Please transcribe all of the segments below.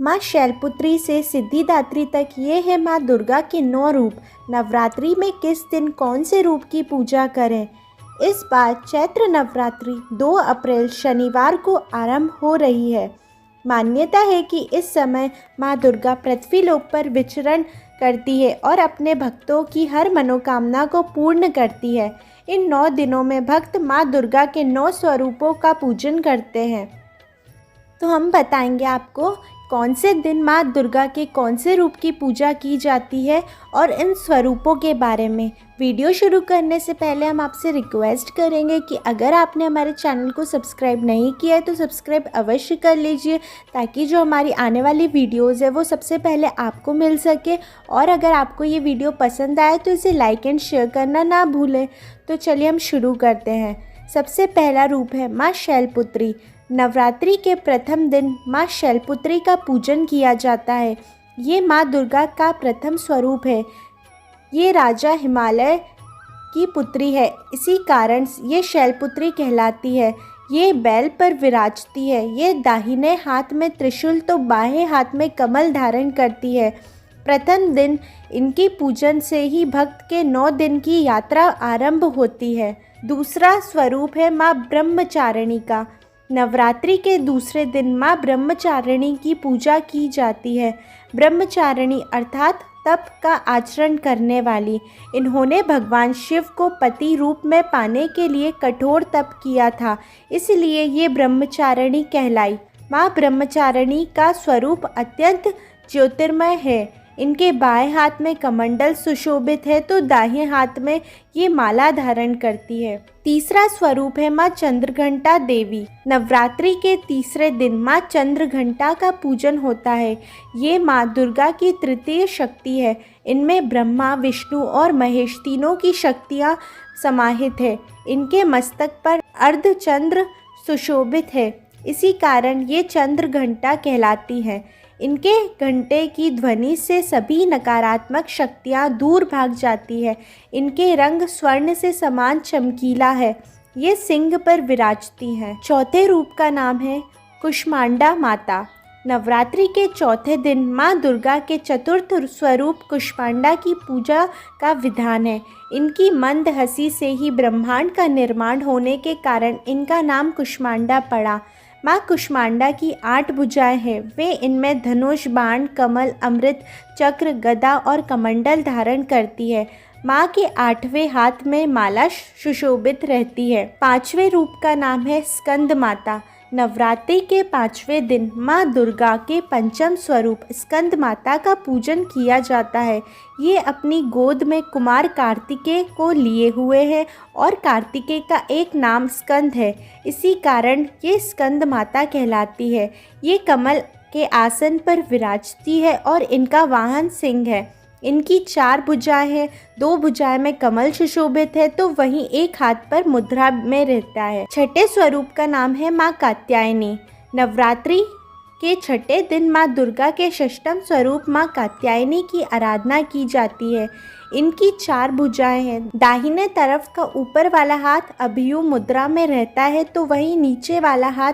माँ शैलपुत्री से सिद्धिदात्री तक ये है माँ दुर्गा के 9 रूप। नवरात्रि में किस दिन कौन से रूप की पूजा करें? इस बार चैत्र नवरात्रि 2 अप्रैल शनिवार को आरंभ हो रही है। मान्यता है कि इस समय माँ दुर्गा पृथ्वीलोक पर विचरण करती है और अपने भक्तों की हर मनोकामना को पूर्ण करती है। इन 9 दिनों में भक्त माँ दुर्गा के 9 स्वरूपों का पूजन करते हैं। तो हम बताएंगे आपको कौन से दिन माँ दुर्गा के कौन से रूप की पूजा की जाती है और इन स्वरूपों के बारे में। वीडियो शुरू करने से पहले हम आपसे रिक्वेस्ट करेंगे कि अगर आपने हमारे चैनल को सब्सक्राइब नहीं किया है तो सब्सक्राइब अवश्य कर लीजिए, ताकि जो हमारी आने वाली वीडियोज़ है वो सबसे पहले आपको मिल सके। और अगर आपको ये वीडियो पसंद आए तो इसे लाइक एंड शेयर करना ना भूलें। तो चलिए हम शुरू करते हैं। सबसे पहला रूप है माँ शैलपुत्री। नवरात्रि के प्रथम दिन माँ शैलपुत्री का पूजन किया जाता है। ये माँ दुर्गा का प्रथम स्वरूप है। ये राजा हिमालय की पुत्री है, इसी कारण ये शैलपुत्री कहलाती है। ये बैल पर विराजती है। ये दाहिने हाथ में त्रिशूल तो बाएं हाथ में कमल धारण करती है। प्रथम दिन इनकी पूजन से ही भक्त के 9 दिन की यात्रा आरंभ होती है। दूसरा स्वरूप है माँ ब्रह्मचारिणी का। नवरात्रि के दूसरे दिन माँ ब्रह्मचारिणी की पूजा की जाती है। ब्रह्मचारिणी अर्थात तप का आचरण करने वाली। इन्होंने भगवान शिव को पति रूप में पाने के लिए कठोर तप किया था, इसलिए ये ब्रह्मचारिणी कहलाई। माँ ब्रह्मचारिणी का स्वरूप अत्यंत ज्योतिर्मय है। इनके बाएं हाथ में कमंडल सुशोभित है तो दाहिने हाथ में ये माला धारण करती है। तीसरा स्वरूप है माँ चंद्रघंटा देवी। नवरात्रि के तीसरे दिन माँ चंद्रघंटा का पूजन होता है। ये माँ दुर्गा की तृतीय शक्ति है। इनमें ब्रह्मा, विष्णु और महेश तीनों की शक्तियाँ समाहित है। इनके मस्तक पर अर्धचंद्र सुशोभित है, इसी कारण ये चंद्रघंटा कहलाती है। इनके घंटे की ध्वनि से सभी नकारात्मक शक्तियाँ दूर भाग जाती है। इनके रंग स्वर्ण से समान चमकीला है। ये सिंह पर विराजती हैं। चौथे रूप का नाम है कुष्मांडा माता। नवरात्रि के चौथे दिन माँ दुर्गा के चतुर्थ स्वरूप कुष्मांडा की पूजा का विधान है। इनकी मंद हंसी से ही ब्रह्मांड का निर्माण होने के कारण इनका नाम कुष्मांडा पड़ा। माँ कुष्मांडा की 8 भुजाएं हैं। वे इनमें धनुष, बाण, कमल, अमृत, चक्र, गदा और कमंडल धारण करती है। माँ के 8वें हाथ में माला सुशोभित रहती है। 5वें रूप का नाम है स्कंद माता। नवरात्रि के 5वें दिन माँ दुर्गा के पंचम स्वरूप स्कंद माता का पूजन किया जाता है। ये अपनी गोद में कुमार कार्तिकेय को लिए हुए हैं और कार्तिकेय का एक नाम स्कंद है, इसी कारण ये स्कंद माता कहलाती है। ये कमल के आसन पर विराजती है और इनका वाहन सिंह है। इनकी 4 भुजाएं हैं। 2 भुजाएं में कमल सुशोभित है तो वहीं एक हाथ पर मुद्रा में रहता है। छठे स्वरूप का नाम है माँ कात्यायनी। नवरात्रि के छठे दिन माँ दुर्गा के षष्ठम स्वरूप माँ कात्यायनी की आराधना की जाती है। इनकी 4 भुजाएं हैं। दाहिने तरफ का ऊपर वाला हाथ अभियु मुद्रा में रहता है तो वहीं नीचे वाला हाथ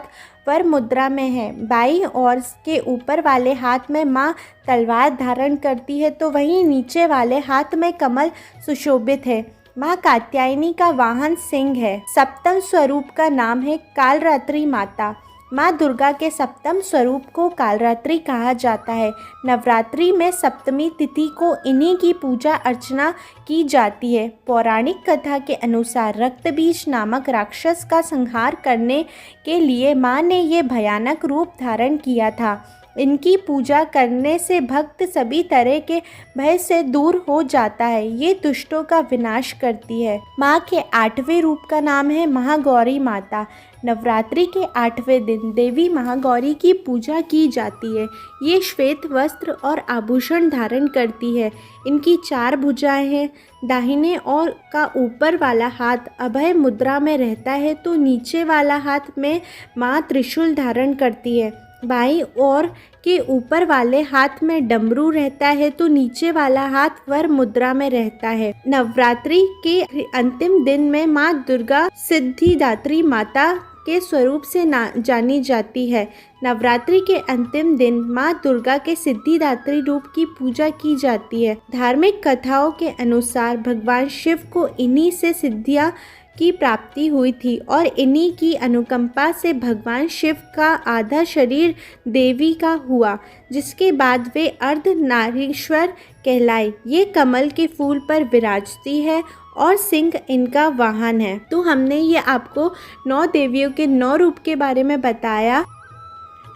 वर मुद्रा में है। बाईं ओर के ऊपर वाले हाथ में माँ तलवार धारण करती है तो वहीं नीचे वाले हाथ में कमल सुशोभित है। माँ कात्यायनी का वाहन सिंह है। सप्तम स्वरूप का नाम है कालरात्रि माता। माँ दुर्गा के सप्तम स्वरूप को कालरात्रि कहा जाता है। नवरात्रि में सप्तमी तिथि को इन्हीं की पूजा अर्चना की जाती है। पौराणिक कथा के अनुसार रक्तबीज नामक राक्षस का संहार करने के लिए माँ ने ये भयानक रूप धारण किया था। इनकी पूजा करने से भक्त सभी तरह के भय से दूर हो जाता है। ये दुष्टों का विनाश करती है। माँ के 8वें रूप का नाम है महागौरी माता। नवरात्रि के 8वें दिन देवी महागौरी की पूजा की जाती है। ये श्वेत वस्त्र और आभूषण धारण करती है। इनकी 4 भुजाएं हैं। दाहिने और का ऊपर वाला हाथ अभय मुद्रा में रहता है तो नीचे वाला हाथ में माँ त्रिशूल धारण करती है। बाईं ओर के ऊपर वाले हाथ में डमरू रहता है तो नीचे वाला हाथ वर मुद्रा में रहता है। नवरात्रि के अंतिम दिन में माँ दुर्गा सिद्धिदात्री माता के स्वरूप से जानी जाती है। नवरात्रि के अंतिम दिन माँ दुर्गा के सिद्धिदात्री रूप की पूजा की जाती है। धार्मिक कथाओं के अनुसार भगवान शिव को इन्हीं से सिद्धियाँ की प्राप्ति हुई थी और इन्हीं की अनुकंपा से भगवान शिव का आधा शरीर देवी का हुआ, जिसके बाद वे अर्धनारीश्वर कहलाए। ये कमल के फूल पर विराजती है और सिंह इनका वाहन है। तो हमने ये आपको 9 देवियों के 9 रूप के बारे में बताया।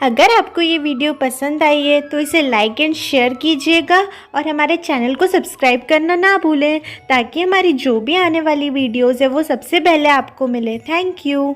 अगर आपको ये वीडियो पसंद आई है तो इसे लाइक एंड शेयर कीजिएगा और हमारे चैनल को सब्सक्राइब करना ना भूलें, ताकि हमारी जो भी आने वाली वीडियोज़ है वो सबसे पहले आपको मिले। Thank you.